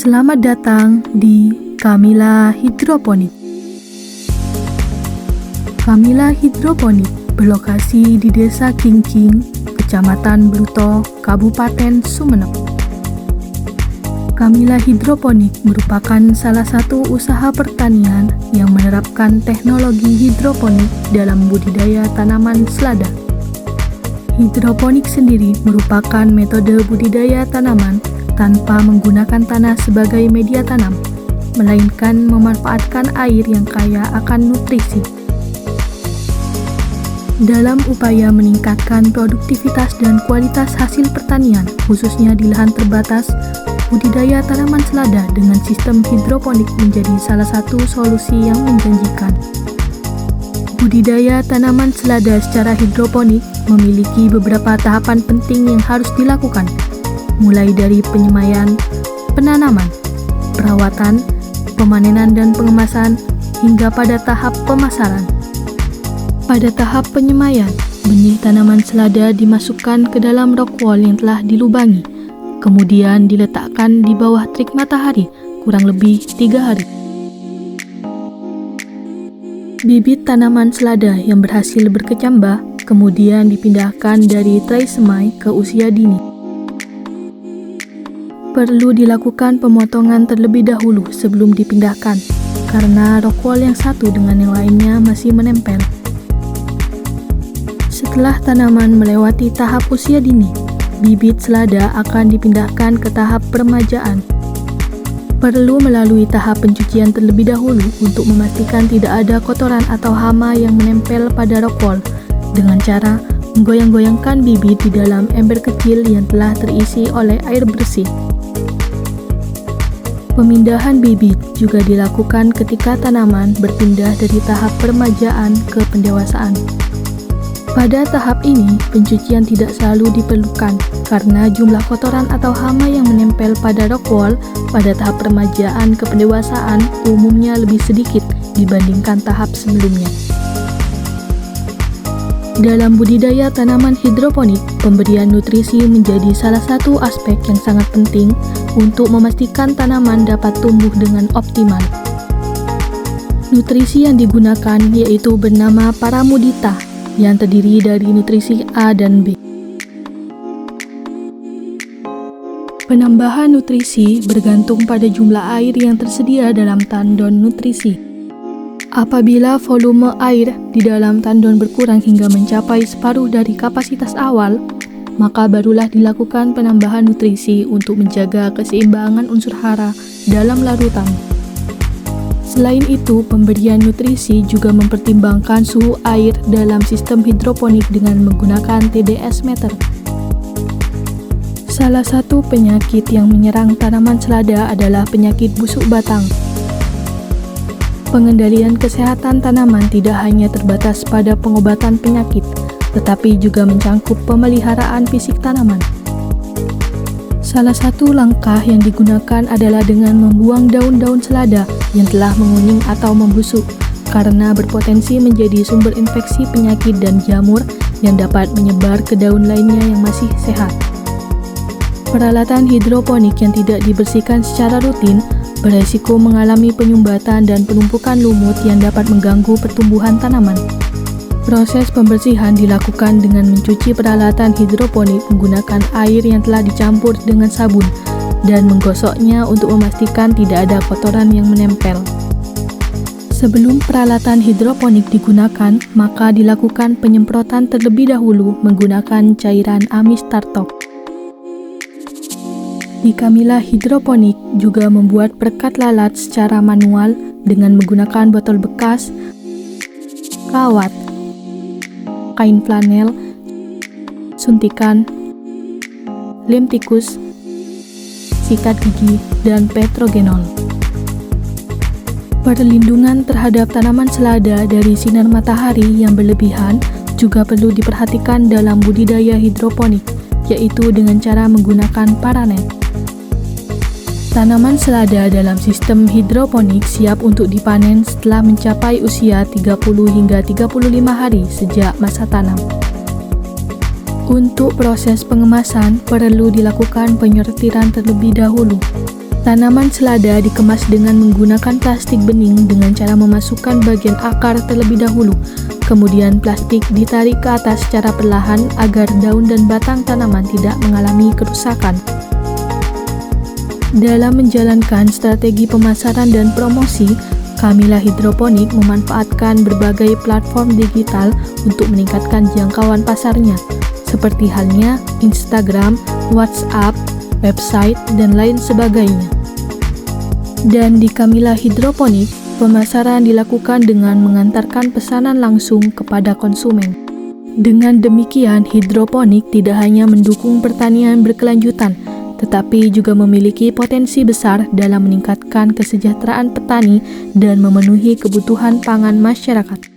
Selamat datang di Camilla Hidroponik. Camilla Hidroponik berlokasi di Desa Kingking, Kecamatan Bruto, Kabupaten Sumeneb. Camilla Hidroponik merupakan salah satu usaha pertanian yang menerapkan teknologi hidroponik dalam budidaya tanaman selada. Hidroponik sendiri merupakan metode budidaya tanaman tanpa menggunakan tanah sebagai media tanam, melainkan memanfaatkan air yang kaya akan nutrisi. Dalam upaya meningkatkan produktivitas dan kualitas hasil pertanian, khususnya di lahan terbatas, budidaya tanaman selada dengan sistem hidroponik menjadi salah satu solusi yang menjanjikan. Budidaya tanaman selada secara hidroponik memiliki beberapa tahapan penting yang harus dilakukan, mulai dari penyemaian, penanaman, perawatan, pemanenan dan pengemasan, hingga pada tahap pemasaran. Pada tahap penyemaian, benih tanaman selada dimasukkan ke dalam rock wool yang telah dilubangi, kemudian diletakkan di bawah terik matahari kurang lebih 3 hari. Bibit tanaman selada yang berhasil berkecambah kemudian dipindahkan dari tray semai ke usia dini. Perlu dilakukan pemotongan terlebih dahulu sebelum dipindahkan, karena rock wool yang satu dengan yang lainnya masih menempel. Setelah tanaman melewati tahap usia dini, bibit selada akan dipindahkan ke tahap peremajaan. Perlu melalui tahap pencucian terlebih dahulu untuk memastikan tidak ada kotoran atau hama yang menempel pada rock wool, dengan cara menggoyang-goyangkan bibit di dalam ember kecil yang telah terisi oleh air bersih. Pemindahan bibit juga dilakukan ketika tanaman berpindah dari tahap peremajaan ke pendewasaan. Pada tahap ini, pencucian tidak selalu diperlukan karena jumlah kotoran atau hama yang menempel pada rock wool pada tahap peremajaan ke pendewasaan umumnya lebih sedikit dibandingkan tahap sebelumnya. Dalam budidaya tanaman hidroponik, pemberian nutrisi menjadi salah satu aspek yang sangat penting untuk memastikan tanaman dapat tumbuh dengan optimal. Nutrisi yang digunakan yaitu bernama Paramudita, yang terdiri dari nutrisi A dan B. Penambahan nutrisi bergantung pada jumlah air yang tersedia dalam tandon nutrisi. Apabila volume air di dalam tandon berkurang hingga mencapai separuh dari kapasitas awal, maka barulah dilakukan penambahan nutrisi untuk menjaga keseimbangan unsur hara dalam larutan. Selain itu, pemberian nutrisi juga mempertimbangkan suhu air dalam sistem hidroponik dengan menggunakan TDS meter. Salah satu penyakit yang menyerang tanaman selada adalah penyakit busuk batang. Pengendalian kesehatan tanaman tidak hanya terbatas pada pengobatan penyakit, tetapi juga mencangkup pemeliharaan fisik tanaman. Salah satu langkah yang digunakan adalah dengan membuang daun-daun selada yang telah menguning atau membusuk, karena berpotensi menjadi sumber infeksi penyakit dan jamur yang dapat menyebar ke daun lainnya yang masih sehat. Peralatan hidroponik yang tidak dibersihkan secara rutin beresiko mengalami penyumbatan dan penumpukan lumut yang dapat mengganggu pertumbuhan tanaman. Proses pembersihan dilakukan dengan mencuci peralatan hidroponik menggunakan air yang telah dicampur dengan sabun dan menggosoknya untuk memastikan tidak ada kotoran yang menempel. Sebelum peralatan hidroponik digunakan, maka dilakukan penyemprotan terlebih dahulu menggunakan cairan amis tartok. Di Camilla Hidroponik juga membuat perekat lalat secara manual dengan menggunakan botol bekas, kawat, kain flanel, suntikan, lem tikus, sikat gigi, dan petrogenol. Perlindungan terhadap tanaman selada dari sinar matahari yang berlebihan juga perlu diperhatikan dalam budidaya hidroponik, yaitu dengan cara menggunakan paranet. Tanaman selada dalam sistem hidroponik siap untuk dipanen setelah mencapai usia 30 hingga 35 hari sejak masa tanam. Untuk proses pengemasan, perlu dilakukan penyortiran terlebih dahulu. Tanaman selada dikemas dengan menggunakan plastik bening dengan cara memasukkan bagian akar terlebih dahulu. Kemudian plastik ditarik ke atas secara perlahan agar daun dan batang tanaman tidak mengalami kerusakan. Dalam menjalankan strategi pemasaran dan promosi, Camilla Hidroponik memanfaatkan berbagai platform digital untuk meningkatkan jangkauan pasarnya, seperti halnya Instagram, WhatsApp, website, dan lain sebagainya. Dan di Camilla Hidroponik, pemasaran dilakukan dengan mengantarkan pesanan langsung kepada konsumen. Dengan demikian, hidroponik tidak hanya mendukung pertanian berkelanjutan, tetapi juga memiliki potensi besar dalam meningkatkan kesejahteraan petani dan memenuhi kebutuhan pangan masyarakat.